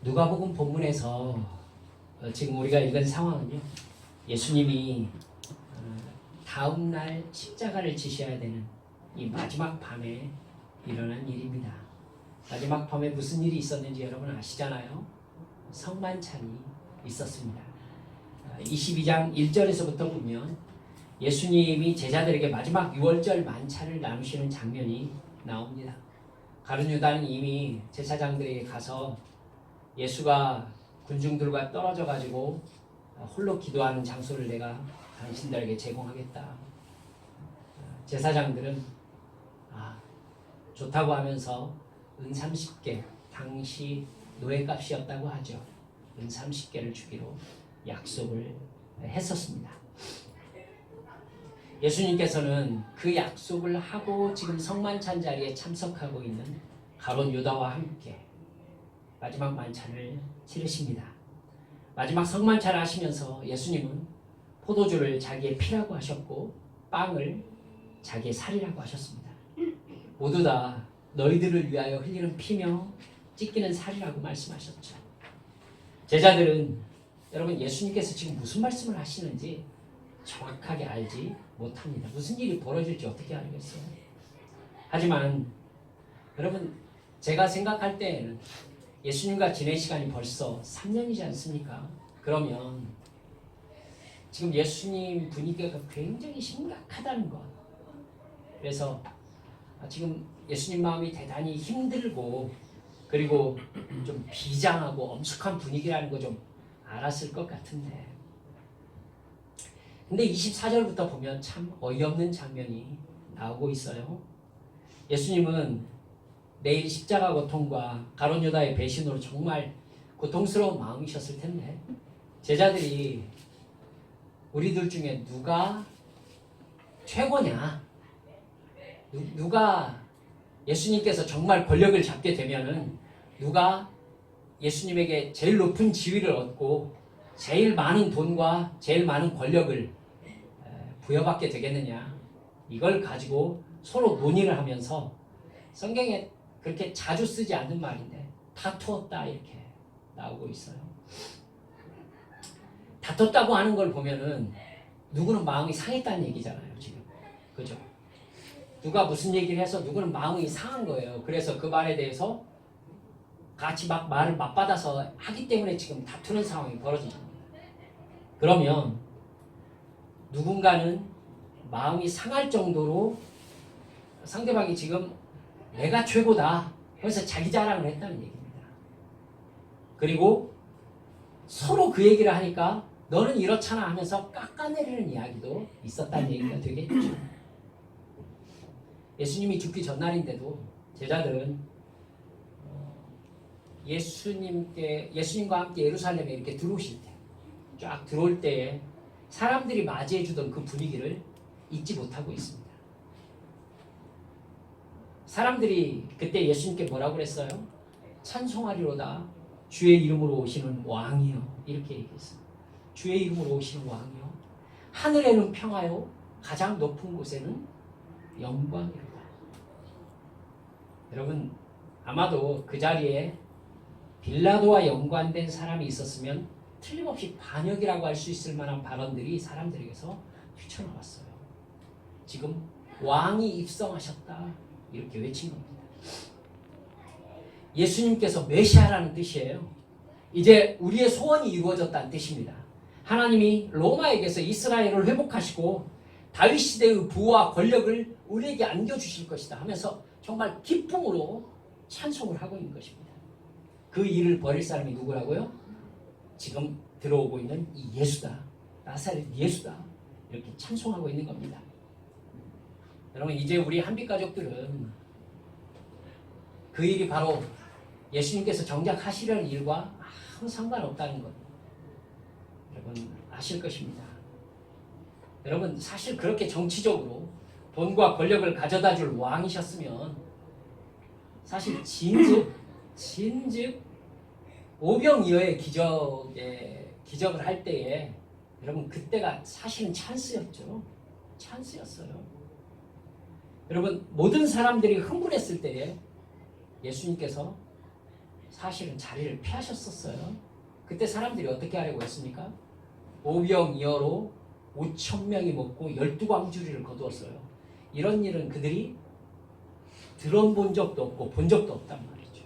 누가복음 본문에서 지금 우리가 읽은 상황은요, 예수님이 다음 날 십자가를 지셔야 되는 이 마지막 밤에 일어난 일입니다. 마지막 밤에 무슨 일이 있었는지 여러분 아시잖아요. 성만찬이 있었습니다. 22장 1절에서부터 보면 예수님이 제자들에게 마지막 유월절 만찬을 나누시는 장면이 나옵니다. 가룟 유다는 이미 제사장들에게 가서 예수가 군중들과 떨어져 가지고 홀로 기도하는 장소를 내가 당신들에게 제공하겠다. 제사장들은 좋다고 하면서 은 30개, 당시 노예값이었다고 하죠. 은 30개를 주기로 약속을 했었습니다. 예수님께서는 그 약속을 하고 지금 성만찬 자리에 참석하고 있는 가룟 유다와 함께 마지막 만찬을 치르십니다. 마지막 성만찬을 하시면서 예수님은 포도주를 자기의 피라고 하셨고 빵을 자기의 살이라고 하셨습니다. 모두 다 너희들을 위하여 흘리는 피며 찢기는 살이라고 말씀하셨죠. 제자들은 여러분 예수님께서 지금 무슨 말씀을 하시는지 정확하게 알지 못합니다. 무슨 일이 벌어질지 어떻게 알겠어요? 하지만 여러분 제가 생각할 때에는 예수님과 지낸 시간이 벌써 3년이지 않습니까? 그러면 지금 예수님 분위기가 굉장히 심각하다는 것. 그래서 지금 예수님 마음이 대단히 힘들고 그리고 좀 비장하고 엄숙한 분위기라는 거 좀 알았을 것 같은데, 근데 24절부터 보면 참 어이없는 장면이 나오고 있어요. 예수님은 내일 십자가 고통과 가룟 유다의 배신으로 정말 고통스러운 마음이셨을 텐데 제자들이 우리들 중에 누가 최고냐, 누가 예수님께서 정말 권력을 잡게 되면은 누가 예수님에게 제일 높은 지위를 얻고 제일 많은 돈과 제일 많은 권력을 부여받게 되겠느냐, 이걸 가지고 서로 논의를 하면서 성경에 그렇게 자주 쓰지 않는 말인데 다투었다 이렇게 나오고 있어요. 다퉜다고 하는 걸 보면은 누구는 마음이 상했다는 얘기잖아요 지금, 그죠? 누가 무슨 얘기를 해서 누구는 마음이 상한 거예요. 그래서 그 말에 대해서 같이 막 말을 맞받아서 하기 때문에 지금 다투는 상황이 벌어진 겁니다. 그러면 누군가는 마음이 상할 정도로 상대방이 지금 내가 최고다 해서 자기 자랑을 했다는 얘기입니다. 그리고 서로 그 얘기를 하니까 너는 이렇잖아 하면서 깎아내리는 이야기도 있었다는 얘기가 되겠죠. 예수님이 죽기 전날인데도 제자들은 예수님과 함께 예루살렘에 이렇게 들어오실 때, 쫙 들어올 때에 사람들이 맞이해 주던 그 분위기를 잊지 못하고 있습니다. 사람들이 그때 예수님께 뭐라고 그랬어요? 찬송하리로다 주의 이름으로 오시는 왕이요, 이렇게 얘기했어요. 주의 이름으로 오시는 왕이요, 하늘에는 평화요, 가장 높은 곳에는 영광이로다. 여러분 아마도 그 자리에 빌라도와 연관된 사람이 있었으면 틀림없이 반역이라고 할 수 있을 만한 발언들이 사람들에게서 휘쳐나왔어요. 지금 왕이 입성하셨다 이렇게 외친 겁니다. 예수님께서 메시아라는 뜻이에요. 이제 우리의 소원이 이루어졌다는 뜻입니다. 하나님이 로마에게서 이스라엘을 회복하시고 다윗 시대의 부와 권력을 우리에게 안겨주실 것이다 하면서 정말 기쁨으로 찬송을 하고 있는 것입니다. 그 일을 벌일 사람이 누구라고요? 지금 들어오고 있는 이 예수다, 나사렛 예수다, 이렇게 찬송하고 있는 겁니다. 여러분 이제 우리 한빛 가족들은 그 일이 바로 예수님께서 정작 하시려는 일과 아무 상관없다는 것 여러분 아실 것입니다. 여러분 사실 그렇게 정치적으로 돈과 권력을 가져다 줄 왕이셨으면 사실 진즉 오병이어의 기적을 할 때에 여러분 그때가 사실은 찬스였죠. 찬스였어요. 여러분 모든 사람들이 흥분했을 때에 예수님께서 사실은 자리를 피하셨었어요. 그때 사람들이 어떻게 하려고 했습니까? 오병이어로 5,000명이 먹고 12광주리를 거두었어요. 이런 일은 그들이 들어본 적도 없고 본 적도 없단 말이죠.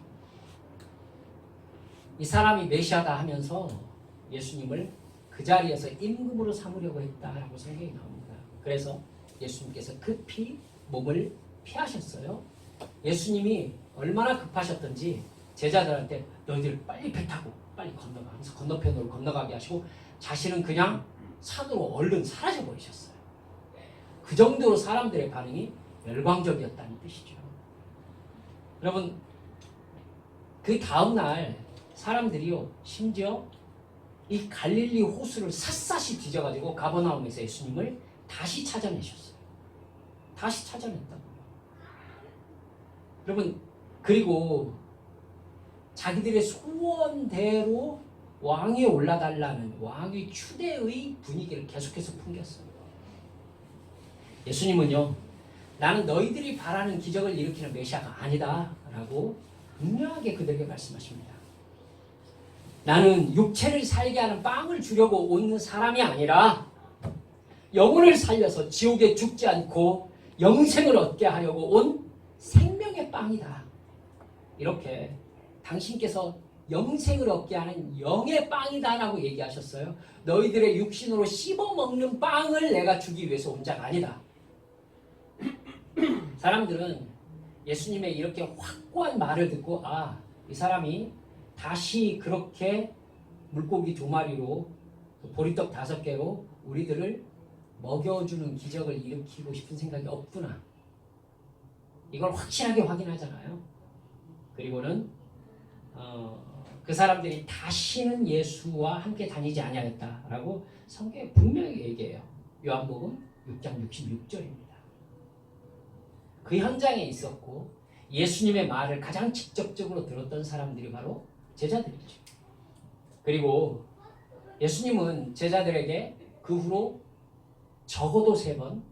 이 사람이 메시아다 하면서 예수님을 그 자리에서 임금으로 삼으려고 했다라고 성경이 나옵니다. 그래서 예수님께서 급히 몸을 피하셨어요. 예수님이 얼마나 급하셨던지 제자들한테 너희들 빨리 배 타고 빨리 건너가 하면서 건너편으로 건너가게 하시고 자신은 그냥 산으로 얼른 사라져 버리셨어요. 그 정도로 사람들의 반응이 열광적이었다는 뜻이죠. 여러분, 그 다음날 사람들이요, 심지어 이 갈릴리 호수를 샅샅이 뒤져가지고 가버나움에서 예수님을 다시 찾아내셨어요. 다시 찾아냈다고요. 여러분, 그리고 자기들의 소원대로 왕위에 올라달라는 왕위 추대의 분위기를 계속해서 풍겼어요. 예수님은요, 나는 너희들이 바라는 기적을 일으키는 메시아가 아니다 라고 분명하게 그들에게 말씀하십니다. 나는 육체를 살게 하는 빵을 주려고 온 사람이 아니라 영혼을 살려서 지옥에 죽지 않고 영생을 얻게 하려고 온 생명의 빵이다. 이렇게 당신께서 영생을 얻게 하는 영의 빵이다 라고 얘기하셨어요. 너희들의 육신으로 씹어먹는 빵을 내가 주기 위해서 온 자가 아니다. 사람들은 예수님의 이렇게 확고한 말을 듣고 이 사람이 다시 그렇게 물고기 2마리로 보리떡 5개로 우리들을 먹여주는 기적을 일으키고 싶은 생각이 없구나. 이걸 확실하게 확인하잖아요. 그리고는 그 사람들이 다시는 예수와 함께 다니지 아니하였다라고 성경에 분명히 얘기해요. 요한복음 6장 66절입니다. 그 현장에 있었고 예수님의 말을 가장 직접적으로 들었던 사람들이 바로 제자들이죠. 그리고 예수님은 제자들에게 그 후로 적어도 3번,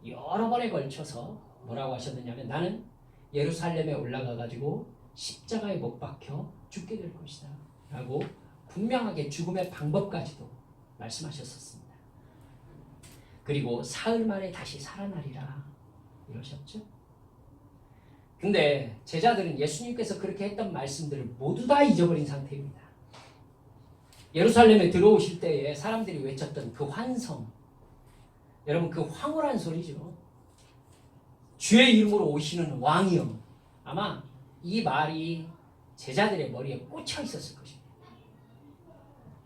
여러 번에 걸쳐서 뭐라고 하셨느냐면 나는 예루살렘에 올라가 가지고 십자가에 못 박혀 죽게 될 것이다 라고 분명하게 죽음의 방법까지도 말씀하셨었습니다. 그리고 사흘 만에 다시 살아나리라 이러셨죠. 근데 제자들은 예수님께서 그렇게 했던 말씀들을 모두 다 잊어버린 상태입니다. 예루살렘에 들어오실 때에 사람들이 외쳤던 그 환성, 여러분 그 황홀한 소리죠. 주의 이름으로 오시는 왕이여. 아마 이 말이 제자들의 머리에 꽂혀 있었을 것입니다.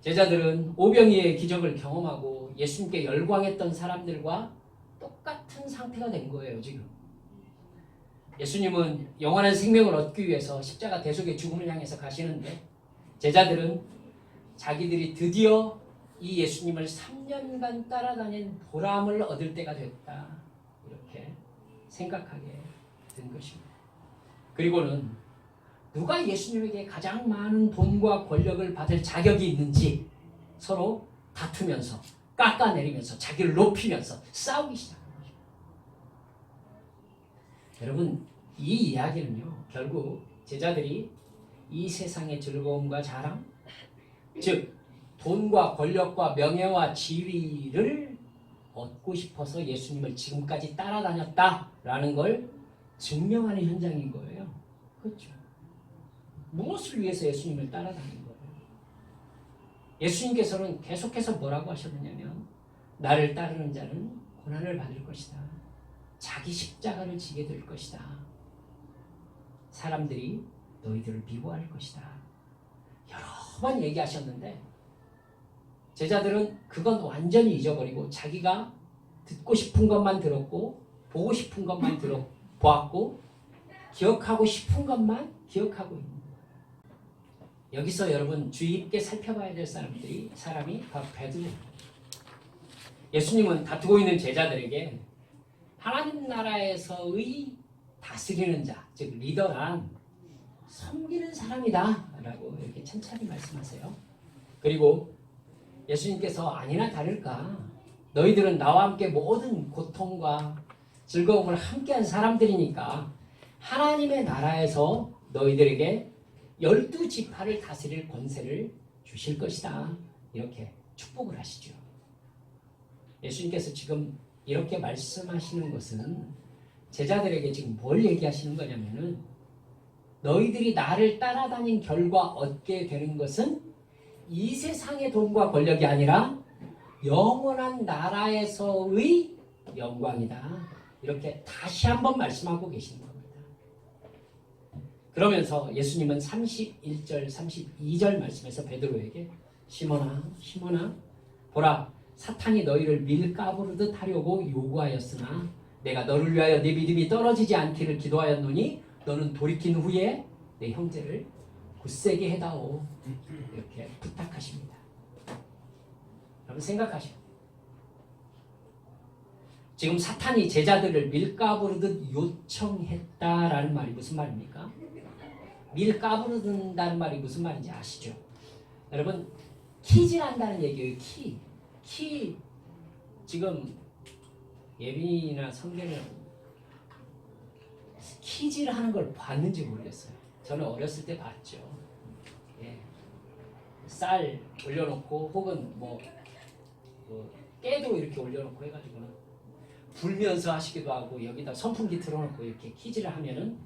제자들은 오병이의 기적을 경험하고 예수님께 열광했던 사람들과 똑같은 상태가 된 거예요, 지금. 예수님은 영원한 생명을 얻기 위해서 십자가 대속의 죽음을 향해서 가시는데 제자들은 자기들이 드디어 이 예수님을 3년간 따라다닌 보람을 얻을 때가 됐다. 이렇게 생각하게 된 것입니다. 그리고는 누가 예수님에게 가장 많은 돈과 권력을 받을 자격이 있는지 서로 다투면서 깎아내리면서 자기를 높이면서 싸우기 시작합니다. 여러분, 이 이야기는요, 결국 제자들이 이 세상의 즐거움과 자랑, 즉 돈과 권력과 명예와 지위를 얻고 싶어서 예수님을 지금까지 따라다녔다라는 걸 증명하는 현장인 거예요. 그렇죠? 무엇을 위해서 예수님을 따라다닌 거예요? 예수님께서는 계속해서 뭐라고 하셨느냐면 나를 따르는 자는 고난을 받을 것이다. 자기 십자가를 지게 될 것이다. 사람들이 너희들을 미워할 것이다. 여러 번 얘기하셨는데 제자들은 그건 완전히 잊어버리고 자기가 듣고 싶은 것만 들었고 보고 싶은 것만 보았고 기억하고 싶은 것만 기억하고 있는 거예요. 여기서 여러분 주의 깊게 살펴봐야 될 사람이 바로 베드로입니다. 예수님은 다투고 있는 제자들에게 하나님 나라에서의 다스리는 자, 즉 리더란 섬기는 사람이다 라고 이렇게 천천히 말씀하세요. 그리고 예수님께서 아니나 다를까 너희들은 나와 함께 모든 고통과 즐거움을 함께한 사람들이니까 하나님의 나라에서 너희들에게 12지파를 다스릴 권세를 주실 것이다. 이렇게 축복을 하시죠. 예수님께서 지금 이렇게 말씀하시는 것은 제자들에게 지금 뭘 얘기하시는 거냐면은 너희들이 나를 따라다닌 결과 얻게 되는 것은 이 세상의 돈과 권력이 아니라 영원한 나라에서의 영광이다. 이렇게 다시 한번 말씀하고 계시는 겁니다. 그러면서 예수님은 31절, 32절 말씀에서 베드로에게 시몬아, 시몬아, 보라, 사탄이 너희를 밀가부르듯 하려고 요구하였으나 내가 너를 위하여 네 믿음이 떨어지지 않기를 기도하였노니 너는 돌이킨 후에 내 형제를 굳세게 해다오. 이렇게 부탁하십니다. 여러분 생각하시오. 지금 사탄이 제자들을 밀가부르듯 요청했다라는 말이 무슨 말입니까? 밀가부르든다는 말이 무슨 말인지 아시죠? 여러분 키질한다는 얘기예요. 키 지금 예빈이나 성계는 키질하는 걸 봤는지 모르겠어요. 저는 어렸을 때 봤죠. 예. 쌀 올려놓고 혹은 뭐 깨도 이렇게 올려놓고 해가지고는 불면서 하시기도 하고 여기다 선풍기 틀어놓고 이렇게 키질을 하면은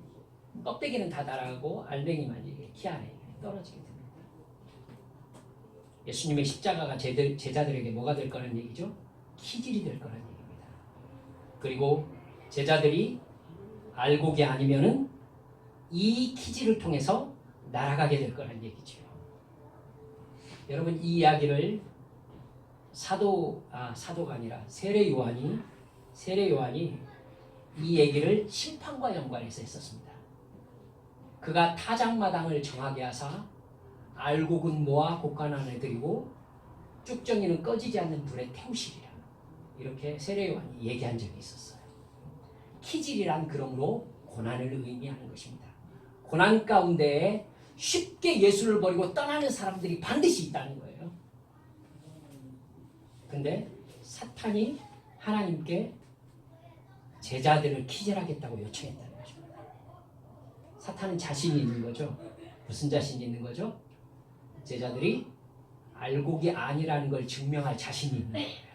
껍데기는 다 날아가고 알맹이만 이렇게 키 안에 떨어지게 됩니다. 예수님의 십자가가 제자들에게 뭐가 될 거라는 얘기죠? 키질이 될 거라는 얘기입니다. 그리고 제자들이 알곡이 아니면은 이 키질을 통해서 날아가게 될 거라는 얘기죠. 여러분 이 이야기를 사도가 아니라 세례 요한이 이 얘기를 심판과 연관해서 했었습니다. 그가 타작마당을 정하게 하사 알곡은 모아 곡간 안에 들이고 쭉정이는 꺼지지 않는 불에 태우시리라. 이렇게 세례 요한이 얘기한 적이 있었어요. 키질이란 그러므로 고난을 의미하는 것입니다. 고난 가운데에 쉽게 예수를 버리고 떠나는 사람들이 반드시 있다는 거예요. 근데 사탄이 하나님께 제자들을 키질하겠다고 요청했다는 것입니다. 사탄은 자신이 있는 거죠. 무슨 자신이 있는 거죠? 제자들이 알곡이 아니라는 걸 증명할 자신이 있는 거예요.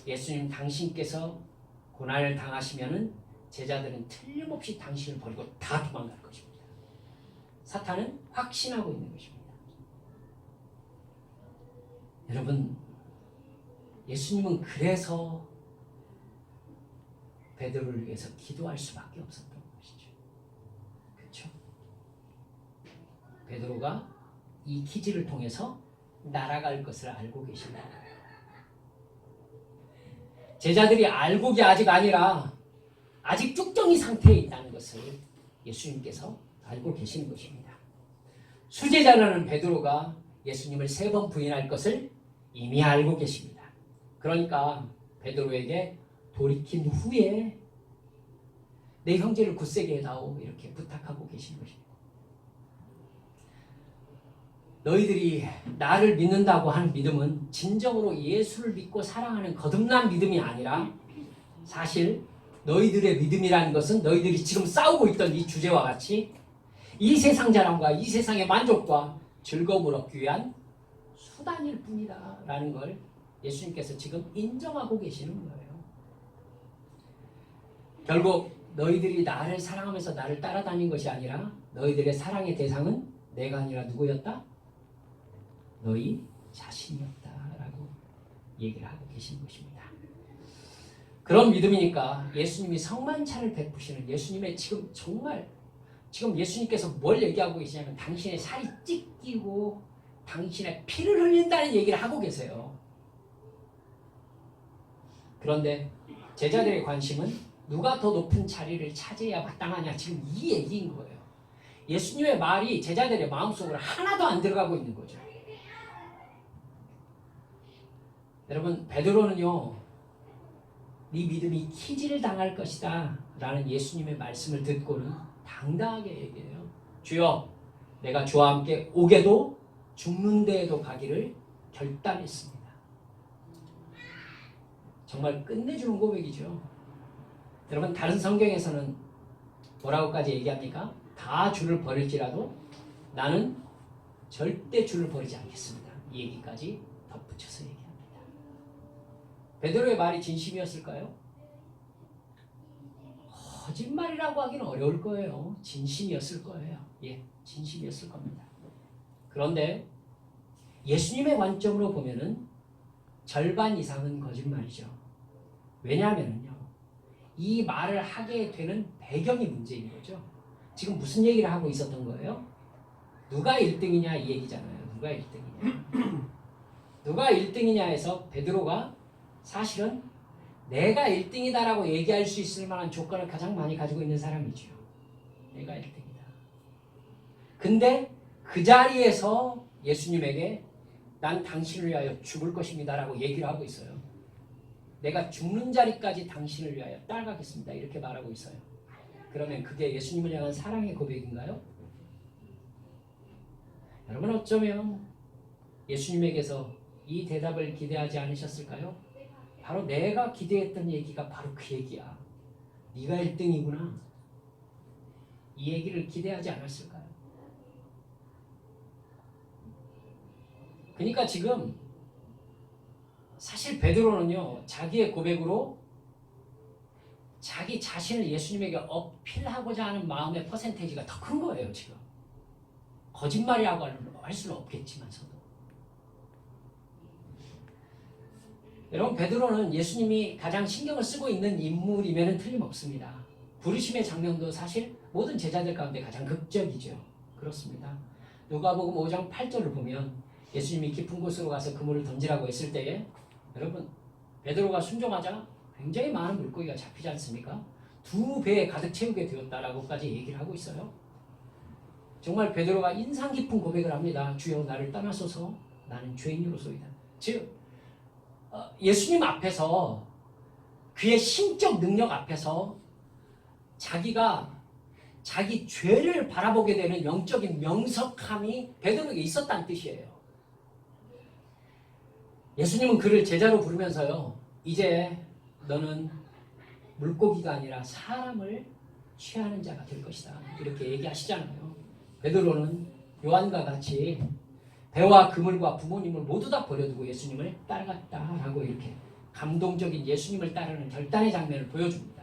예수님 당신께서 고난을 당하시면은 제자들은 틀림없이 당신을 버리고 다 도망갈 것입니다. 사탄은 확신하고 있는 것입니다. 여러분, 예수님은 그래서 베드로를 위해서 기도할 수밖에 없었던 것이죠. 그렇죠? 베드로가 이 키질을 통해서 날아갈 것을 알고 계신다. 제자들이 알곡이 아직 아니라 아직 쭉정이 상태에 있다는 것을 예수님께서 알고 계시는 것입니다. 수제자라는 베드로가 예수님을 3번 부인할 것을 이미 알고 계십니다. 그러니까 베드로에게 돌이킨 후에 내 형제를 굳세게 해다오 이렇게 부탁하고 계신 것입니다. 너희들이 나를 믿는다고 하는 믿음은 진정으로 예수를 믿고 사랑하는 거듭난 믿음이 아니라 사실 너희들의 믿음이라는 것은 너희들이 지금 싸우고 있던 이 주제와 같이 이 세상 자랑과 이 세상의 만족과 즐거움을 얻기 위한 수단일 뿐이다 라는 걸 예수님께서 지금 인정하고 계시는 거예요. 결국 너희들이 나를 사랑하면서 나를 따라다닌 것이 아니라 너희들의 사랑의 대상은 내가 아니라 누구였다? 너희 자신이었다라고 얘기를 하고 계신 것입니다. 그런 믿음이니까 예수님이 성만찬을 베푸시는 예수님의 지금 예수님께서 뭘 얘기하고 계시냐면 당신의 살이 찢기고 당신의 피를 흘린다는 얘기를 하고 계세요. 그런데 제자들의 관심은 누가 더 높은 자리를 차지해야 마땅하냐 지금 이 얘기인 거예요. 예수님의 말이 제자들의 마음속으로 하나도 안 들어가고 있는 거죠. 여러분 베드로는요 네 믿음이 키질 당할 것이다 라는 예수님의 말씀을 듣고는 당당하게 얘기해요. 주여 내가 주와 함께 오게도 죽는 데에도 가기를 결단했습니다. 정말 끝내주는 고백이죠. 여러분 다른 성경에서는 뭐라고까지 얘기합니까? 다 주를 버릴지라도 나는 절대 주를 버리지 않겠습니다. 이 얘기까지 덧붙여서 얘기합니다. 베드로의 말이 진심이었을까요? 거짓말이라고 하기는 어려울 거예요. 진심이었을 거예요. 예, 진심이었을 겁니다. 그런데 예수님의 관점으로 보면은 절반 이상은 거짓말이죠. 왜냐하면요, 이 말을 하게 되는 배경이 문제인 거죠. 지금 무슨 얘기를 하고 있었던 거예요? 누가 1등이냐 이 얘기잖아요. 누가 1등이냐. 누가 1등이냐 해서 베드로가 사실은 내가 1등이다라고 얘기할 수 있을 만한 조건을 가장 많이 가지고 있는 사람이죠. 내가 1등이다. 근데 그 자리에서 예수님에게 난 당신을 위하여 죽을 것입니다 라고 얘기를 하고 있어요. 내가 죽는 자리까지 당신을 위하여 따라가겠습니다 이렇게 말하고 있어요. 그러면 그게 예수님을 향한 사랑의 고백인가요? 여러분 어쩌면 예수님에게서 이 대답을 기대하지 않으셨을까요? 바로 내가 기대했던 얘기가 바로 그 얘기야. 네가 1등이구나. 이 얘기를 기대하지 않았을까요? 그러니까 지금 사실 베드로는요, 자기의 고백으로 자기 자신을 예수님에게 어필하고자 하는 마음의 퍼센테이지가 더 큰 거예요. 지금 거짓말이라고 할 수는 없겠지만서도. 여러분, 베드로는 예수님이 가장 신경을 쓰고 있는 인물이면 틀림없습니다. 부르심의 장면도 사실 모든 제자들 가운데 가장 극적이죠. 그렇습니다. 누가복음 5장 8절을 보면 예수님이 깊은 곳으로 가서 그물을 던지라고 했을 때에 여러분, 베드로가 순종하자 굉장히 많은 물고기가 잡히지 않습니까? 2배에 가득 채우게 되었다라고까지 얘기를 하고 있어요. 정말 베드로가 인상 깊은 고백을 합니다. 주여 나를 떠나소서 나는 죄인으로소이다. 즉 예수님 앞에서 그의 신적 능력 앞에서 자기가 자기 죄를 바라보게 되는 영적인 명석함이 베드로에게 있었다는 뜻이에요. 예수님은 그를 제자로 부르면서요, 이제 너는 물고기가 아니라 사람을 취하는 자가 될 것이다 이렇게 얘기하시잖아요. 베드로는 요한과 같이 배와 그물과 부모님을 모두 다 버려두고 예수님을 따라갔다라고 이렇게 감동적인 예수님을 따르는 결단의 장면을 보여줍니다.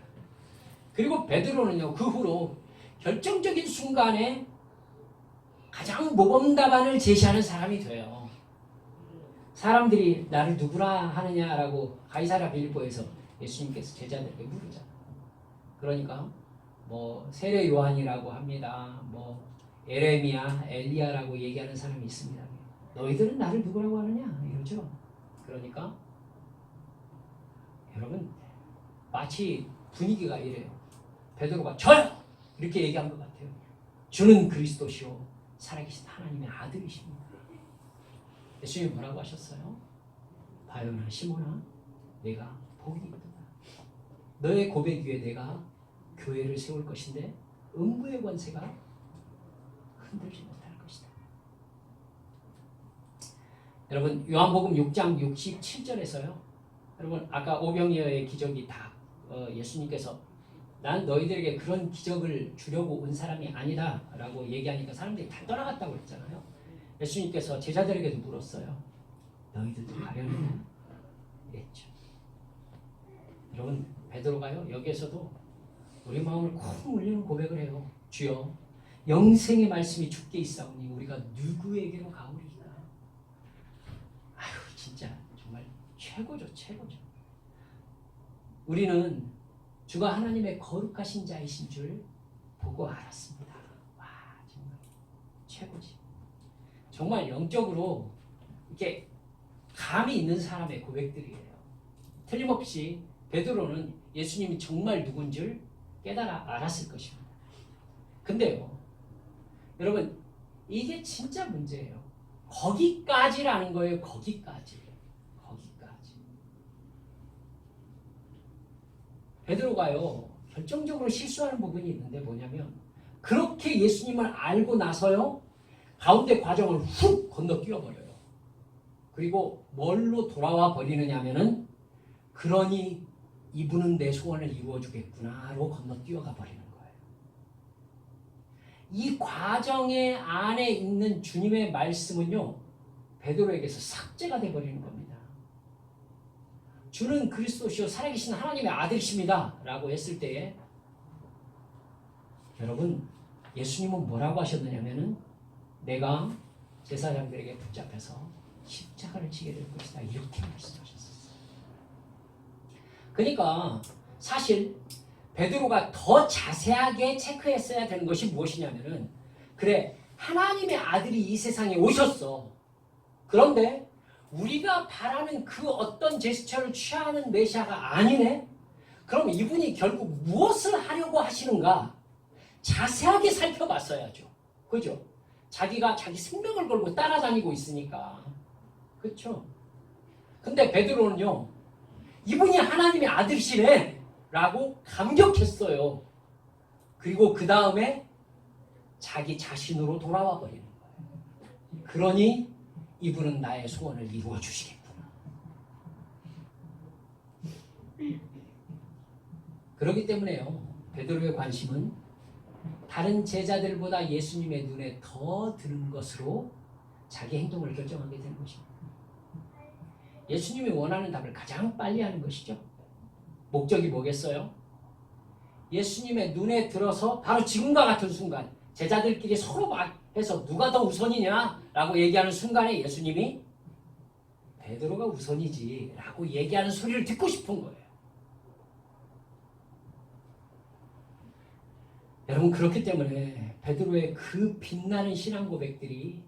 그리고 베드로는요, 그 후로 결정적인 순간에 가장 모범 답안을 제시하는 사람이 돼요. 사람들이 나를 누구라 하느냐라고 가이사랴 빌립보에서 예수님께서 제자들에게 물으자. 그러니까 뭐 세례 요한이라고 합니다. 뭐 에레미야, 엘리야라고 얘기하는 사람이 있습니다. 너희들은 나를 누구라고 하느냐 이러죠. 그러니까 여러분 마치 분위기가 이래요. 베드로가 저요! 이렇게 얘기한 것 같아요. 주는 그리스도시요 살아계신 하나님의 아들이십니다. 예수님이 뭐라고 하셨어요? 바요나 시몬아 내가 복이 있도다. 너의 고백 위에 내가 교회를 세울 것인데 음부의 권세가 흔들지 못할 것이다. 여러분 요한복음 6장 67절에서요. 여러분 아까 오병이어의 기적이 다 예수님께서 난 너희들에게 그런 기적을 주려고 온 사람이 아니다 라고 얘기하니까 사람들이 다 떠나갔다고 그랬잖아요. 예수님께서 제자들에게도 물었어요. 너희들도 가려느냐? 이랬죠. 여러분 베드로가요 여기에서도 우리 마음을 쿵 울리는 고백을 해요. 주여 영생의 말씀이 주께 있사오니 우리가 누구에게로 가오리이까. 아유 진짜 정말 최고죠. 최고죠. 우리는 주가 하나님의 거룩하신 자이신 줄 보고 알았습니다. 와 정말 최고지. 정말 영적으로 이렇게 감이 있는 사람의 고백들이에요. 틀림없이 베드로는 예수님이 정말 누군 줄 깨달아 알았을 것입니다. 근데요 여러분 이게 진짜 문제예요. 거기까지라는 거예요. 거기까지. 베드로가요 결정적으로 실수하는 부분이 있는데 뭐냐면 그렇게 예수님을 알고 나서요 가운데 과정을 훅 건너뛰어버려요. 그리고 뭘로 돌아와 버리느냐 하면은 그러니 이분은 내 소원을 이루어주겠구나로 건너뛰어가 버리는 거예요. 이 과정의 안에 있는 주님의 말씀은요, 베드로에게서 삭제가 돼버리는 겁니다. 주는 그리스도시요 살아계신 하나님의 아들이십니다 라고 했을 때에 여러분, 예수님은 뭐라고 하셨느냐면은 내가 제사장들에게 붙잡혀서 십자가를 지게 될 것이다 이렇게 말씀하셨어요. 그러니까 사실 베드로가 더 자세하게 체크했어야 되는 것이 무엇이냐면은, 그래, 하나님의 아들이 이 세상에 오셨어. 그런데 우리가 바라는 그 어떤 제스처를 취하는 메시아가 아니네? 그럼 이분이 결국 무엇을 하려고 하시는가? 자세하게 살펴봤어야죠. 그죠? 자기가 자기 생명을 걸고 따라다니고 있으니까. 그렇죠? 근데 베드로는요, 이분이 하나님의 아들이시네 라고 감격했어요. 그리고 그 다음에 자기 자신으로 돌아와 버리는 거예요. 그러니 이분은 나의 소원을 이루어 주시겠구나. 그렇기 때문에요, 베드로의 관심은 다른 제자들보다 예수님의 눈에 더 드는 것으로 자기 행동을 결정하게 되는 것입니다. 예수님이 원하는 답을 가장 빨리 하는 것이죠. 목적이 뭐겠어요? 예수님의 눈에 들어서 바로 지금과 같은 순간, 제자들끼리 서로 막 해서 누가 더 우선이냐라고 얘기하는 순간에 예수님이 베드로가 우선이지 라고 얘기하는 소리를 듣고 싶은 거예요. 여러분, 그렇기 때문에 베드로의 그 빛나는 신앙 고백들이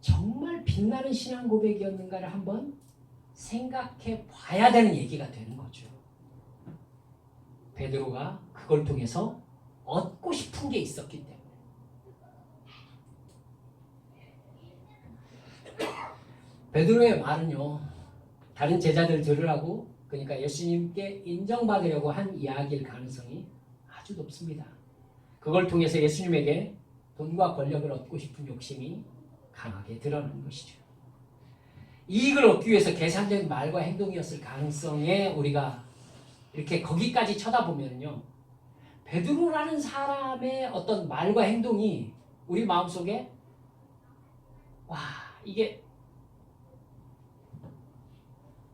정말 빛나는 신앙 고백이었는가를 한번 생각해 봐야 되는 얘기가 되는 거죠. 베드로가 그걸 통해서 얻고 싶은 게 있었기 때문에. 베드로의 말은요, 다른 제자들 들으라고, 그러니까 예수님께 인정받으려고 한 이야기일 가능성이 아주 높습니다. 그걸 통해서 예수님에게 돈과 권력을 얻고 싶은 욕심이 강하게 드러나는 것이죠. 이익을 얻기 위해서 계산된 말과 행동이었을 가능성에 우리가 이렇게 거기까지 쳐다보면요, 베드로라는 사람의 어떤 말과 행동이 우리 마음속에 와, 이게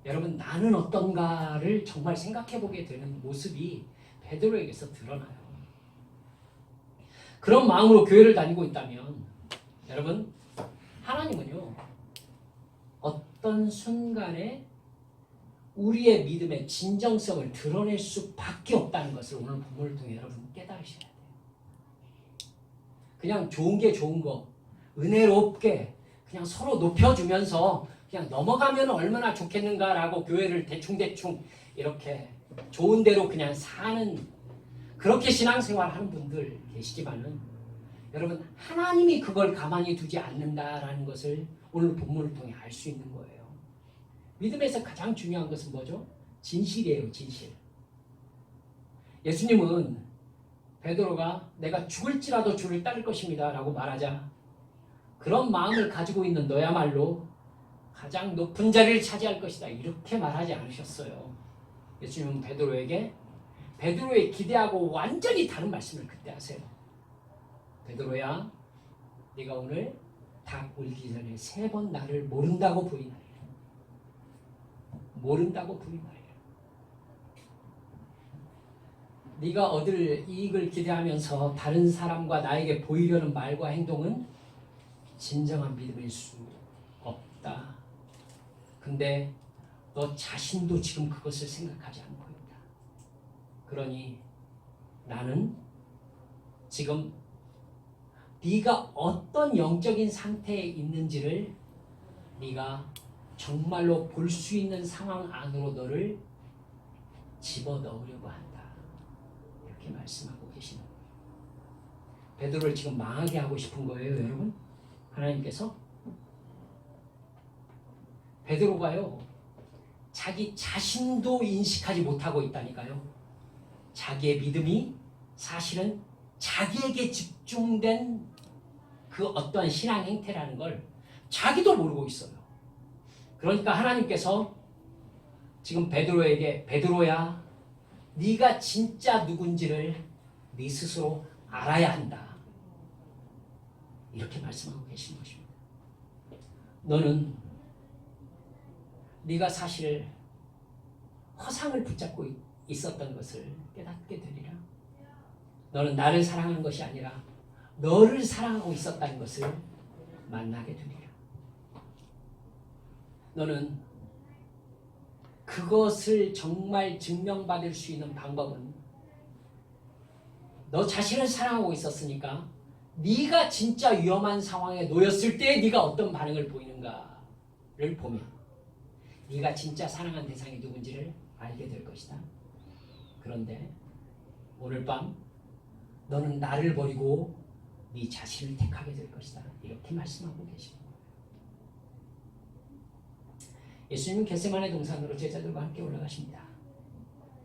여러분, 나는 어떤가를 정말 생각해보게 되는 모습이 베드로에게서 드러나요. 그런 마음으로 교회를 다니고 있다면 여러분, 하나님은요, 어떤 순간에 우리의 믿음의 진정성을 드러낼 수밖에 없다는 것을 오늘 본문을 통해 여러분 깨달으셔야 돼요. 그냥 좋은 게 좋은 거, 은혜롭게 그냥 서로 높여주면서 그냥 넘어가면 얼마나 좋겠는가라고 교회를 대충대충 이렇게 좋은 대로 그냥 사는, 그렇게 신앙생활 하는 분들 계시지만은 여러분, 하나님이 그걸 가만히 두지 않는다라는 것을 오늘 본문을 통해 알 수 있는 거예요. 믿음에서 가장 중요한 것은 뭐죠? 진실이에요, 진실. 예수님은 베드로가 내가 죽을지라도 주를 따를 것입니다 라고 말하자 그런 마음을 가지고 있는 너야말로 가장 높은 자리를 차지할 것이다 이렇게 말하지 않으셨어요. 예수님은 베드로에게 베드로의 기대하고 완전히 다른 말씀을 그때 하세요. 베드로야, 네가 오늘 닭 울기 전에 3번 나를 모른다고 부인하리라. 모른다고 부인하리라. 네가 얻을 이익을 기대하면서 다른 사람과 나에게 보이려는 말과 행동은 진정한 믿음일 수 없다. 근데 너 자신도 지금 그것을 생각하지 않고 있다. 그러니 나는 지금 네가 어떤 영적인 상태에 있는지를 네가 정말로 볼 수 있는 상황 안으로 너를 집어넣으려고 한다. 이렇게 말씀하고 계시는 거예요. 베드로를 지금 망하게 하고 싶은 거예요, 여러분. 하나님께서. 베드로가요, 자기 자신도 인식하지 못하고 있다니까요. 자기의 믿음이 사실은 자기에게 집중된 그 어떠한 신앙 행태라는 걸 자기도 모르고 있어요. 그러니까 하나님께서 지금 베드로에게 베드로야, 네가 진짜 누군지를 네 스스로 알아야 한다. 이렇게 말씀하고 계시는 것입니다. 너는 네가 사실 허상을 붙잡고 있었던 것을 깨닫게 되리라. 너는 나를 사랑한 것이 아니라 너를 사랑하고 있었다는 것을 만나게 되리라. 너는 그것을 정말 증명받을 수 있는 방법은 너 자신을 사랑하고 있었으니까 네가 진짜 위험한 상황에 놓였을 때 네가 어떤 반응을 보이는가를 보면 네가 진짜 사랑한 대상이 누군지를 알게 될 것이다. 그런데 오늘 밤 너는 나를 버리고 네 자신을 택하게 될 것이다. 이렇게 말씀하고 계십니다. 예수님은 겟세마네 동산으로 제자들과 함께 올라가십니다.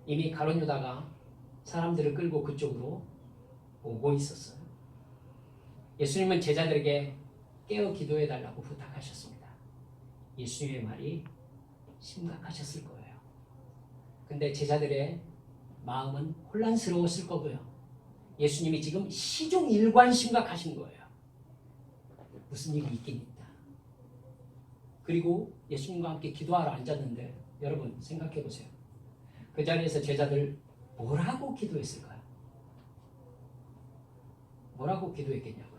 이미 가룟 유다가 사람들을 끌고 그쪽으로 오고 있었어요. 예수님은 제자들에게 깨어 기도해달라고 부탁하셨습니다. 예수님의 말이 심각하셨을 거예요. 근데 제자들의 마음은 혼란스러웠을 거고요. 예수님이 지금 시종일관 심각하신 거예요. 무슨 일이 있긴 있다. 그리고 예수님과 함께 기도하러 앉았는데 여러분 생각해 보세요. 그 자리에서 제자들 뭐라고 기도했을까요? 뭐라고 기도했겠냐고요?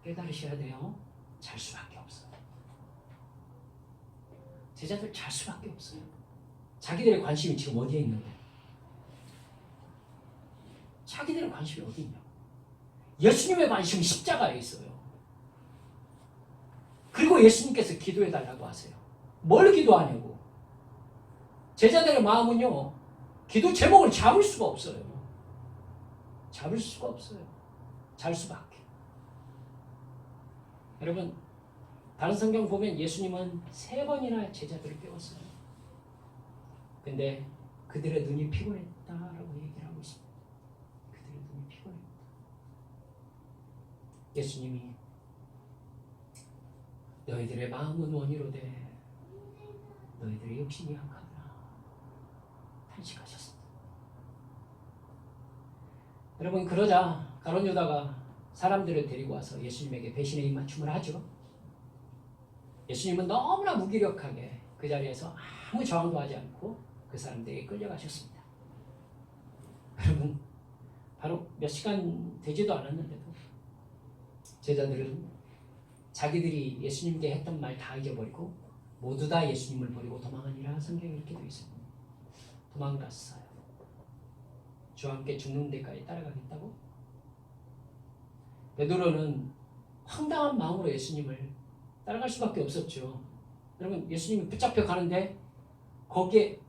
깨달으셔야 돼요. 잘 수밖에 없어요. 제자들 잘 수밖에 없어요. 자기들의 관심이 지금 어디에 있는데? 자기들의 관심이 어디 있냐고. 예수님의 관심은 십자가에 있어요. 그리고 예수님께서 기도해달라고 하세요. 뭘 기도하냐고. 제자들의 마음은요, 기도 제목을 잡을 수가 없어요. 잡을 수가 없어요. 잘 수밖에. 여러분, 다른 성경 보면 예수님은 3번이나 제자들을 깨웠어요. 근데 그들의 눈이 피곤했다라고 얘기를 하고 있습니다. 그들의 눈이 피곤했다. 예수님이 너희들의 마음은 원이로되 너희들의 욕심이 약하구나 탄식하셨습니다. 여러분, 그러자 가룟 유다가 사람들을 데리고 와서 예수님에게 배신의 입맞춤을 하죠. 예수님은 너무나 무기력하게 그 자리에서 아무 저항도 하지 않고 그 사람들에게 끌려가셨습니다. 여러분, 바로 몇 시간 되지도 않았는데도 제자들은 자기들이 예수님께 했던 말 다 잊어버리고 모두 다 예수님을 버리고 도망하니라 성경에 이렇게 되어 있습니다. 도망갔어요. 주와 함께 죽는 데까지 따라가겠다고? 베드로는 황당한 마음으로 예수님을 따라갈 수밖에 없었죠. 여러분, 예수님이 붙잡혀 가는데 거기에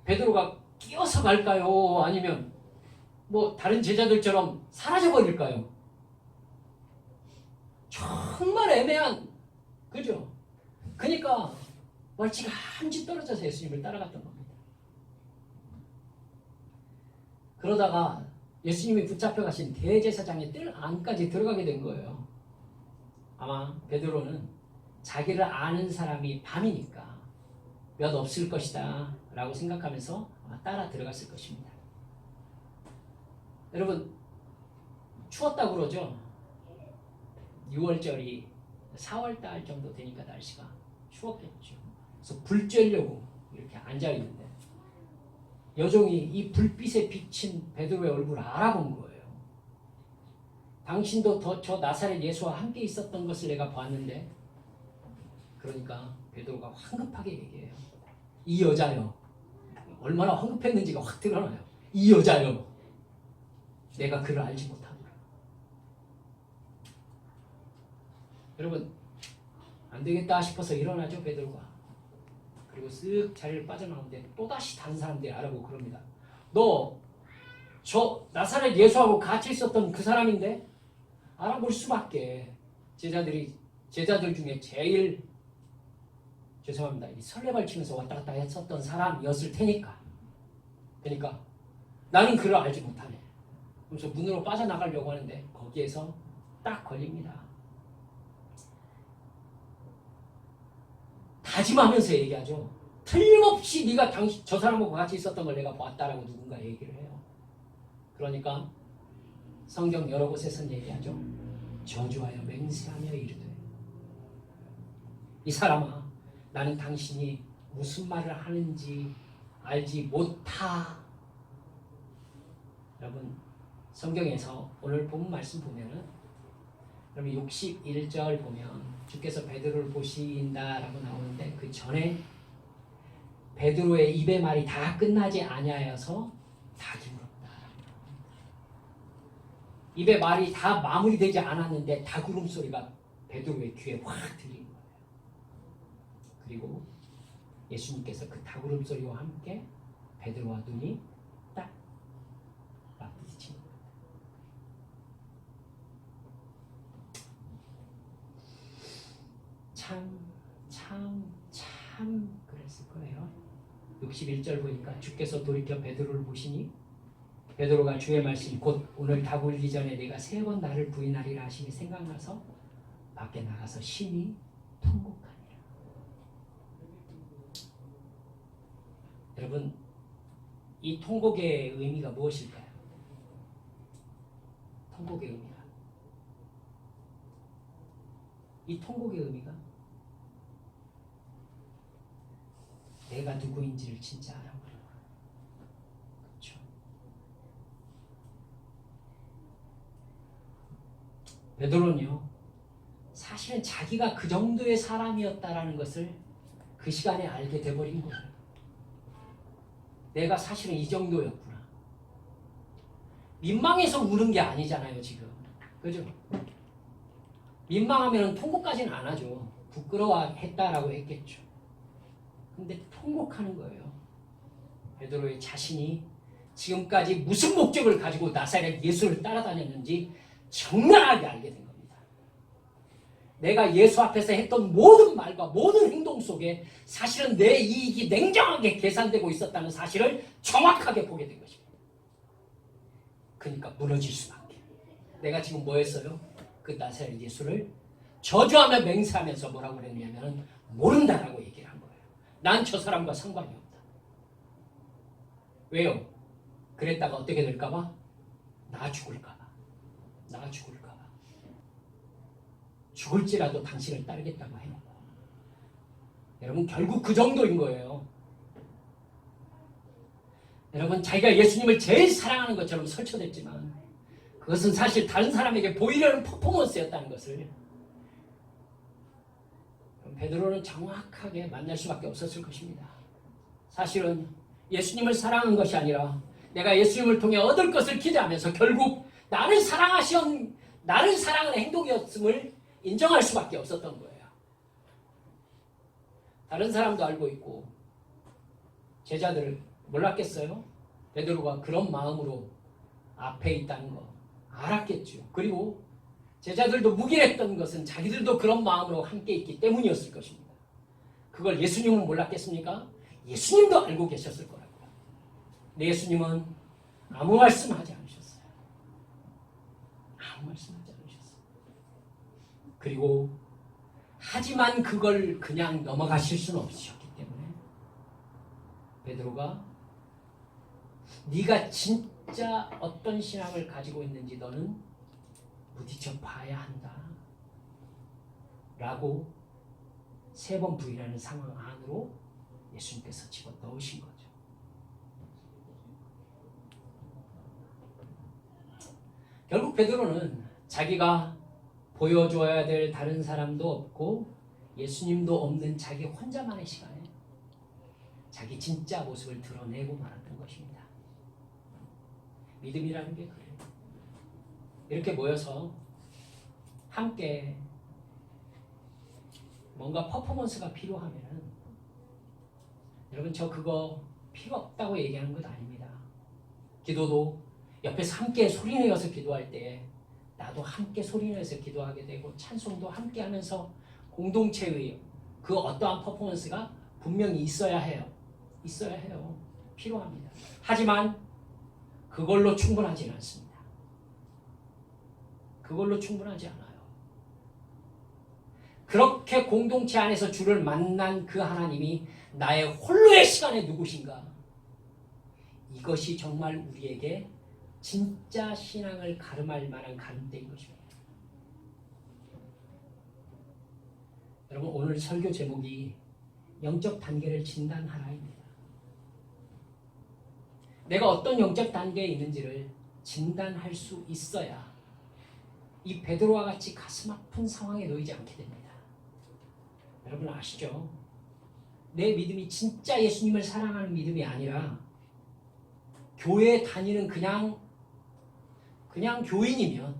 베드로가 끼어서 갈까요? 아니면 뭐 다른 제자들처럼 사라져 버릴까요? 정말 애매한, 그죠? 그러니까 멀찌감치 떨어져서 예수님을 따라갔던 겁니다. 그러다가 예수님이 붙잡혀 가신 대제사장의 뜰 안까지 들어가게 된 거예요. 아마 베드로는 자기를 아는 사람이 밤이니까 몇 없을 것이다 라고 생각하면서 아마 따라 들어갔을 것입니다. 여러분, 추웠다고 그러죠? 6월절이 4월달 정도 되니까 날씨가 추웠겠죠. 그래서 불 쬐려고 이렇게 앉아있는데 여종이 이 불빛에 비친 베드로의 얼굴을 알아본 거예요. 당신도 저 나사렛 예수와 함께 있었던 것을 내가 봤는데. 그러니까 베드로가 황급하게 얘기해요. 이 여자요. 얼마나 황급했는지가 확 드러나요. 이 여자요. 내가 그를 알지 못하노라. 여러분, 안 되겠다 싶어서 일어나죠, 베드로가. 그리고 쓱 자리를 빠져나오는데 또다시 다른 사람들이 알아보고 그럽니다. 너 저 나사렛 예수하고 같이 있었던 그 사람인데? 알아볼 수밖에. 제자들 중에 제일 죄송합니다. 이 설레발 치면서 왔다 갔다 했었던 사람이었을 테니까. 그러니까 나는 그를 알지 못하네. 그래서 문으로 빠져나가려고 하는데 거기에서 딱 걸립니다. 다짐하면서 얘기하죠. 틀림없이 네가 저 사람하고 같이 있었던 걸 내가 봤다라고 누군가 얘기를 해요. 그러니까 성경 여러 곳에서 얘기하죠. 저주하여 맹세하며 이르되 이 사람아 나는 당신이 무슨 말을 하는지 알지 못하. 여러분 성경에서 오늘 본 말씀 보면은 여러분 61절 보면 주께서 베드로를 보신다라고 나오는데 그 전에 베드로의 입의 말이 다 끝나지 아니하여서 닭이 물었다. 입의 말이 다 마무리되지 않았는데 닭 울음소리가 베드로의 귀에 확 들린 거예요. 그리고 예수님께서 그 닭 울음소리와 함께 베드로와 눈이 딱 맞부딪힌 거예요. 참 그랬을 거예요. 61절 보니까 주께서 돌이켜 베드로를 보시니 베드로가 주의 말씀이 곧 오늘 닭 울기 전에 내가 3번 나를 부인하리라 하심이 생각나서 밖에 나가서 심히 통곡하니라. 여러분 이 통곡의 의미가 무엇일까요? 통곡의 의미가 이 통곡의 의미가 내가 누구인지를 진짜 알아보려고. 그렇죠? 베드로는요 사실은 자기가 그 정도의 사람이었다라는 것을 그 시간에 알게 돼버린 거예요. 내가 사실은 이 정도였구나. 민망해서 우는 게 아니잖아요 지금. 그죠? 민망하면 통곡까지는 안 하죠. 부끄러워했다라고 했겠죠. 근데 통곡하는 거예요. 베드로의 자신이 지금까지 무슨 목적을 가지고 나사렛 예수를 따라다녔는지 적나라하게 알게 된 겁니다. 내가 예수 앞에서 했던 모든 말과 모든 행동 속에 사실은 내 이익이 냉정하게 계산되고 있었다는 사실을 정확하게 보게 된 것입니다. 그러니까 무너질 수밖에. 내가 지금 뭐 했어요? 그 나사렛 예수를 저주하며 맹세하면서 뭐라고 그랬냐면 모른다라고 얘기를 한 거예요. 난 저 사람과 상관이 없다. 왜요? 그랬다가 어떻게 될까봐? 나 죽을까봐. 죽을지라도 당신을 따르겠다고 해놓고. 여러분 결국 그 정도인 거예요. 여러분 자기가 예수님을 제일 사랑하는 것처럼 설쳐댔지만 그것은 사실 다른 사람에게 보이려는 퍼포먼스였다는 것을 베드로는 정확하게 만날 수밖에 없었을 것입니다. 사실은 예수님을 사랑한 것이 아니라 내가 예수님을 통해 얻을 것을 기대하면서 결국 나를 사랑하는 행동이었음을 인정할 수밖에 없었던 거예요. 다른 사람도 알고 있고 제자들 몰랐겠어요? 베드로가 그런 마음으로 앞에 있다는 거 알았겠죠. 그리고 제자들도 묵인했던 것은 자기들도 그런 마음으로 함께 있기 때문이었을 것입니다. 그걸 예수님은 몰랐겠습니까? 예수님도 알고 계셨을 거라고요. 근데 예수님은 아무 말씀하지 않으셨어요. 아무 말씀하지 않으셨어요. 그리고 하지만 그걸 그냥 넘어가실 수는 없으셨기 때문에 베드로가 네가 진짜 어떤 신앙을 가지고 있는지 너는 부딪혀 봐야 한다 라고 3번 부인하는 상황 안으로 예수님께서 집어넣으신 거죠. 결국 베드로는 자기가 보여줘야 될 다른 사람도 없고 예수님도 없는 자기 혼자만의 시간에 자기 진짜 모습을 드러내고 말았던 것입니다. 믿음이라는 게 그래요. 이렇게 모여서 함께 뭔가 퍼포먼스가 필요하면은 여러분 저 그거 필요 없다고 얘기하는 것 아닙니다. 기도도 옆에서 함께 소리내어서 기도할 때 나도 함께 소리내어서 기도하게 되고 찬송도 함께 하면서 공동체의 그 어떠한 퍼포먼스가 분명히 있어야 해요. 필요합니다. 하지만 그걸로 충분하지는 않습니다. 그걸로 충분하지 않아요. 그렇게 공동체 안에서 주를 만난 그 하나님이 나의 홀로의 시간에 누구신가? 이것이 정말 우리에게 진짜 신앙을 가름할 만한 가름대인 것입니다. 여러분, 오늘 설교 제목이 영적 단계를 진단하라입니다. 내가 어떤 영적 단계에 있는지를 진단할 수 있어야 이 베드로와 같이 가슴 아픈 상황에 놓이지 않게 됩니다. 여러분 아시죠? 내 믿음이 진짜 예수님을 사랑하는 믿음이 아니라 교회 다니는 그냥 교인이면,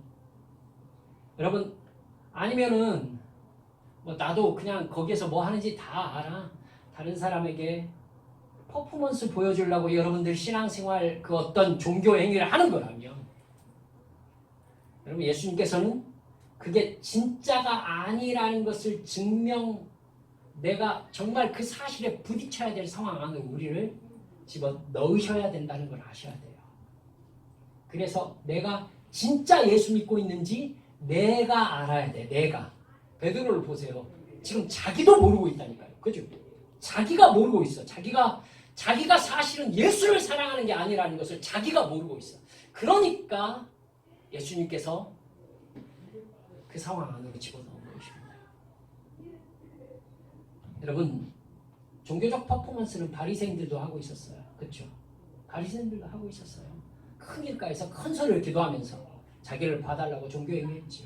여러분, 아니면은 뭐 나도 그냥 거기에서 뭐 하는지 다 알아. 다른 사람에게 퍼포먼스 보여주려고 여러분들 신앙생활 그 어떤 종교 행위를 하는 거라면, 여러분 예수님께서는 그게 진짜가 아니라는 것을 내가 정말 그 사실에 부딪혀야 될 상황 안으로 우리를 집어 넣으셔야 된다는 걸 아셔야 돼요. 그래서 내가 진짜 예수 믿고 있는지 내가 알아야 돼. 내가. 베드로를 보세요. 지금 자기도 모르고 있다니까요. 그죠? 자기가 모르고 있어. 자기가 사실은 예수를 사랑하는 게 아니라는 것을 자기가 모르고 있어. 그러니까 예수님께서 그 상황 안으로 집어넣은 것입니다. 여러분, 종교적 퍼포먼스는 바리새인들도 하고 있었어요. 그렇죠? 바리새인들도 하고 있었어요. 큰 길가에서 큰 소리를 기도하면서 자기를 봐달라고 종교 행위했죠.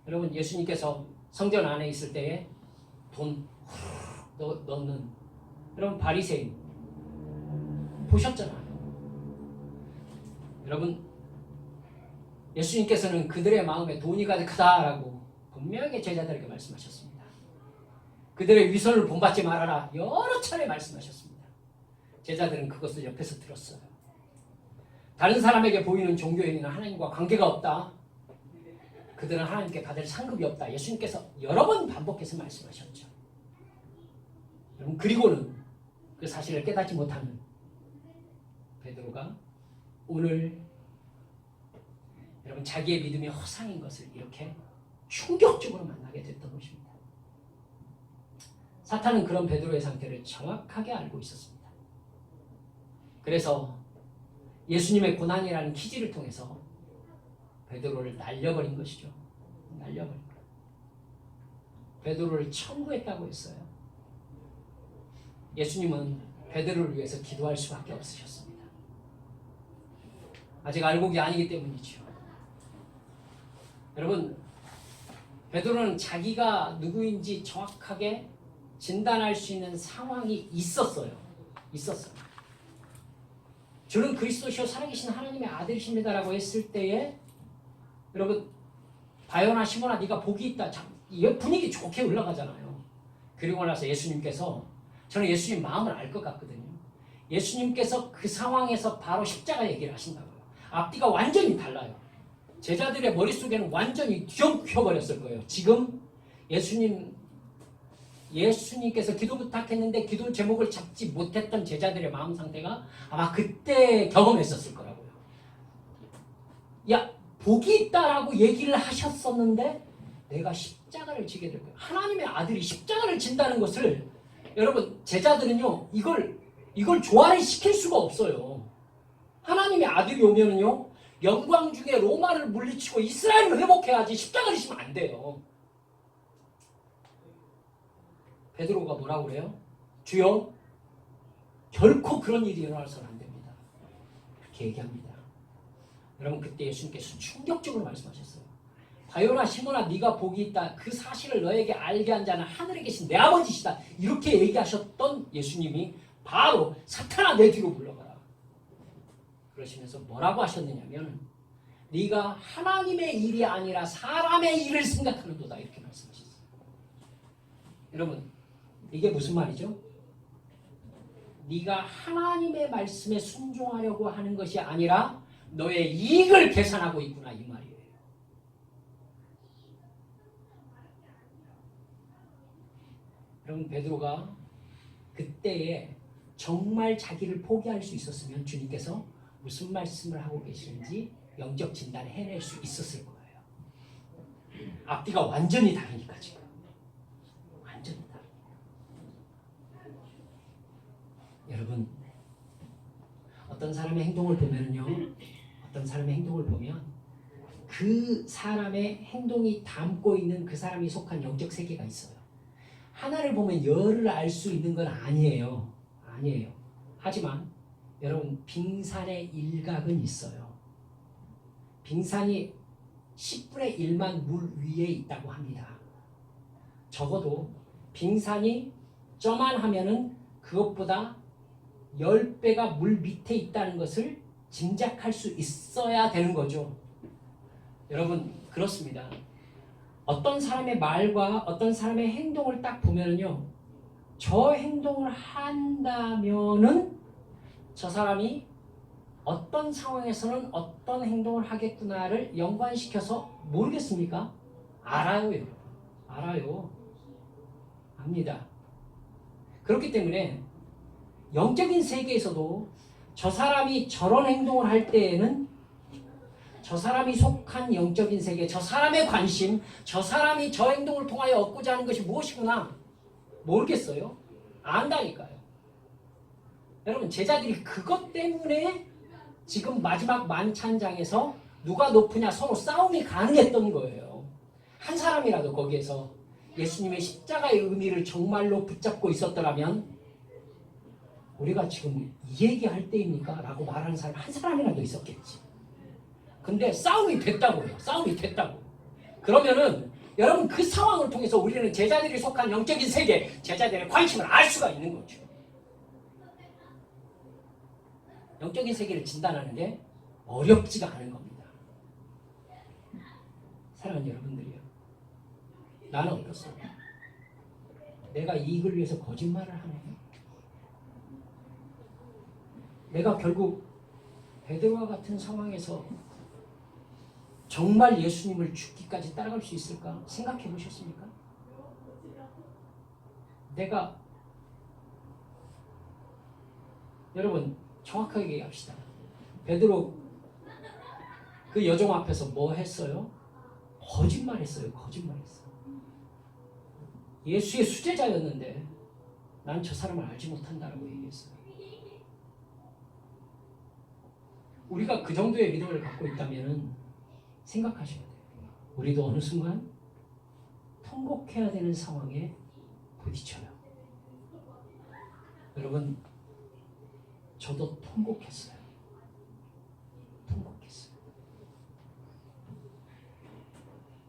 여러분, 예수님께서 성전 안에 있을 때에 돈 넣는, 여러분 바리새인 보셨잖아요. 여러분, 예수님께서는 그들의 마음에 돈이 가득하다라고 분명하게 제자들에게 말씀하셨습니다. 그들의 위선을 본받지 말아라 여러 차례 말씀하셨습니다. 제자들은 그것을 옆에서 들었어요. 다른 사람에게 보이는 종교행위는 하나님과 관계가 없다. 그들은 하나님께 받을 상급이 없다. 예수님께서 여러 번 반복해서 말씀하셨죠. 여러분, 그리고는 그 사실을 깨닫지 못하는 베드로가 오늘 여러분 자기의 믿음이 허상인 것을 이렇게 충격적으로 만나게 됐던 것입니다. 사탄은 그런 베드로의 상태를 정확하게 알고 있었습니다. 그래서 예수님의 고난이라는 기지를 통해서 베드로를 날려버린 것이죠. 날려버린 것. 베드로를 천구했다고 했어요. 예수님은 베드로를 위해서 기도할 수밖에 없으셨습니다. 아직 알곡이 아니기 때문이죠. 여러분, 베드로는 자기가 누구인지 정확하게 진단할 수 있는 상황이 있었어요. 저는 그리스도시요 살아계신 하나님의 아들이십니다라고 했을 때에, 여러분, 바요나 시몬아 네가 복이 있다. 분위기 좋게 올라가잖아요. 그리고 나서 예수님께서, 저는 예수님 마음을 알 것 같거든요. 예수님께서 그 상황에서 바로 십자가 얘기를 하신다고요. 앞뒤가 완전히 달라요. 제자들의 머릿속에는 완전히 뒤엉켜버렸을 거예요. 지금 예수님께서 기도 부탁했는데 기도 제목을 잡지 못했던 제자들의 마음 상태가 아마 그때 경험했었을 거라고요. 야, 복이 있다라고 얘기를 하셨었는데 내가 십자가를 지게 될 거예요. 하나님의 아들이 십자가를 진다는 것을, 여러분, 제자들은요 이걸 조화를 시킬 수가 없어요. 하나님의 아들이 오면은요 영광 중에 로마를 물리치고 이스라엘을 회복해야지 십자가를 지면 안 돼요. 베드로가 뭐라고 그래요? 주여, 결코 그런 일이 일어나서는 안 됩니다. 그렇게 얘기합니다. 여러분, 그때 예수님께서 충격적으로 말씀하셨어요. 바요나 시몬아 네가 복이 있다. 그 사실을 너에게 알게 한 자는 하늘에 계신 내 아버지시다. 이렇게 얘기하셨던 예수님이 바로 사탄아 내 뒤로 물러가라. 그러시면서 뭐라고 하셨느냐면 네가 하나님의 일이 아니라 사람의 일을 생각하는도다. 이렇게 말씀하셨어요. 여러분, 이게 무슨 말이죠? 네가 하나님의 말씀에 순종하려고 하는 것이 아니라 너의 이익을 계산하고 있구나, 이 말이에요. 여러분, 베드로가 그때에 정말 자기를 포기할 수 있었으면 주님께서 무슨 말씀을 하고 계시는지 영적 진단을 해낼 수 있었을 거예요. 앞뒤가 완전히 다르니까 지금. 완전히 다르니까. 여러분, 어떤 사람의 행동을 보면은요, 어떤 사람의 행동을 보면 그 사람의 행동이 담고 있는 그 사람이 속한 영적 세계가 있어요. 하나를 보면 열을 알 수 있는 건 아니에요. 아니에요. 하지만 여러분 빙산의 일각은 있어요. 빙산이 10분의 1만 물 위에 있다고 합니다. 적어도 빙산이 저만하면은 그것보다 10배가 물 밑에 있다는 것을 짐작할 수 있어야 되는 거죠. 여러분 그렇습니다. 어떤 사람의 말과 어떤 사람의 행동을 딱 보면은요, 저 행동을 한다면은 저 사람이 어떤 상황에서는 어떤 행동을 하겠구나를 연관시켜서 모르겠습니까? 알아요, 여러분. 알아요. 압니다. 그렇기 때문에 영적인 세계에서도 저 사람이 저런 행동을 할 때에는 저 사람이 속한 영적인 세계, 저 사람의 관심, 저 사람이 저 행동을 통하여 얻고자 하는 것이 무엇이구나 모르겠어요. 안다니까요. 여러분 제자들이 그것 때문에 지금 마지막 만찬장에서 누가 높으냐 서로 싸움이 가능했던 거예요. 한 사람이라도 거기에서 예수님의 십자가의 의미를 정말로 붙잡고 있었더라면 우리가 지금 이 얘기할 때입니까? 라고 말하는 사람 한 사람이라도 있었겠지. 근데 싸움이 됐다고요. 싸움이 됐다고. 그러면은 여러분 그 상황을 통해서 우리는 제자들이 속한 영적인 세계, 제자들의 관심을 알 수가 있는 거죠. 영적인 세계를 진단하는 게 어렵지가 않은 겁니다. 사랑하는 여러분들이요. 나는 어떻습니까? 내가 이익을 위해서 거짓말을 하네. 내가 결국 베드로와 같은 상황에서 정말 예수님을 죽기까지 따라갈 수 있을까? 생각해 보셨습니까? 내가 여러분 정확하게 얘기합시다. 베드로 그 여종 앞에서 뭐 했어요? 거짓말했어요. 거짓말했어요. 예수의 수제자였는데 난 저 사람을 알지 못한다라고 얘기했어요. 우리가 그 정도의 믿음을 갖고 있다면 생각하셔야 돼요. 우리도 어느 순간 통곡해야 되는 상황에 부딪혀요. 여러분 저도 통곡했어요. 통곡했어요.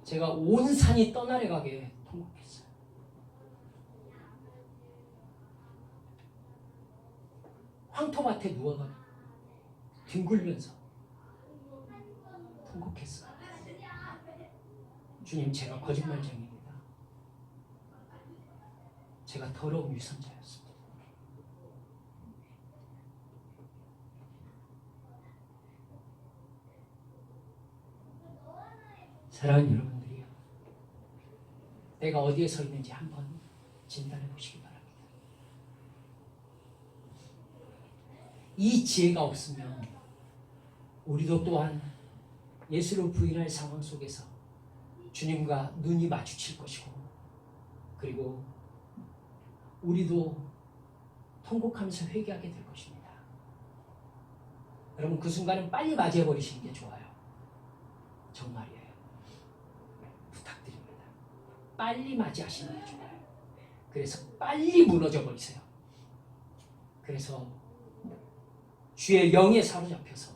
제가 온 산이 떠나려가게 통곡했어요. 황토밭에 누워가 뒹굴면서 통곡했어요. 주님, 제가 거짓말쟁이입니다. 제가 더러운 유선자였습니다. 사랑하는 여러분들이요, 내가 어디에 서 있는지 한번 진단해 보시기 바랍니다. 이 지혜가 없으면 우리도 또한 예수를 부인할 상황 속에서 주님과 눈이 마주칠 것이고, 그리고 우리도 통곡하면서 회개하게 될 것입니다. 여러분 그 순간은 빨리 맞이해 버리시는 게 좋아요. 정말이에요. 부탁드립니다. 빨리 맞이하시는 게 좋아요. 그래서 빨리 무너져 버리세요. 그래서 주의 영에 사로잡혀서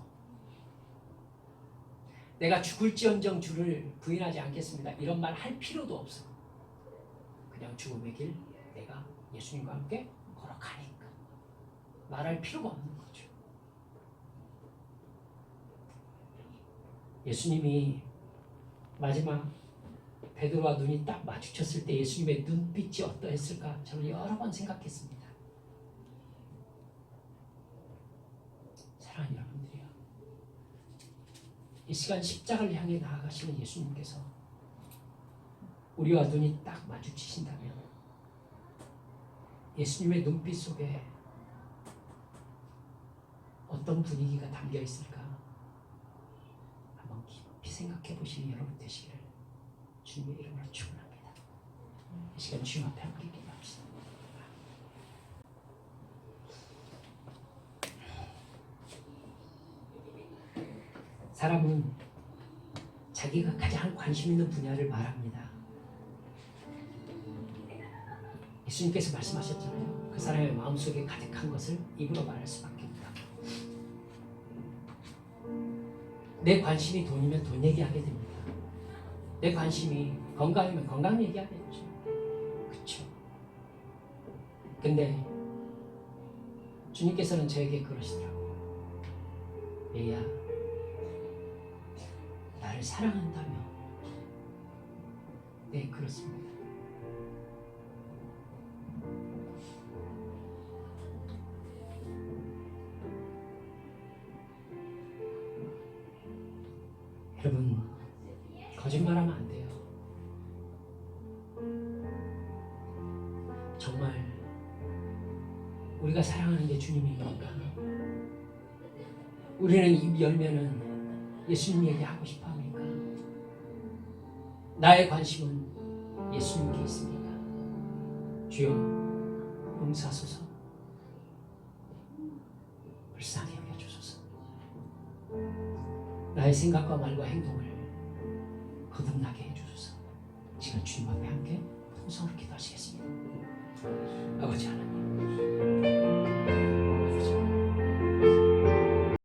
내가 죽을지언정 주를 부인하지 않겠습니다, 이런 말 할 필요도 없어. 그냥 죽음의 길 내가 예수님과 함께 걸어가니까 말할 필요가 없는 거죠. 예수님이 마지막 베드로와 눈이 딱 마주쳤을 때 예수님의 눈빛이 어떠했을까 저는 여러 번 생각했습니다. 사랑하는 여러분들이요, 이 시간 십자가를 향해 나아가시는 예수님께서 우리와 눈이 딱 마주치신다면 예수님의 눈빛 속에 어떤 분위기가 담겨 있을까 한번 깊이 생각해 보시는 여러분 되시기를 주님의 이름으로 축원합니다. 이 시간 주님 앞에 함께 기도합시다. 사람은 자기가 가장 관심 있는 분야를 말합니다. 예수님께서 말씀하셨잖아요. 그 사람의 마음속에 가득한 것을 입으로 말할 수밖에 없다. 내 관심이 돈이면 돈 얘기하게 됩니다. 내 관심이 건강이면 건강 얘기하겠죠. 그렇죠. 근데 주님께서는 저에게 그러시더라고요. 얘야, 나를 사랑한다며. 네, 그렇습니다. 여러분, 거짓말하면 안 돼요. 정말 우리가 사랑하는 게 주님입니까? 우리는 입 열면은 예수님 얘기하고 싶어 합니까? 나의 관심은 예수님께 있습니다. 주여, 용서하소서. 불쌍히 여겨주소서. 나의 생각과 말과 행동을 거듭나게 해주소서. 지금 주님 앞에 함께 통성으로 기도하시겠습니다. 아버지 하나님,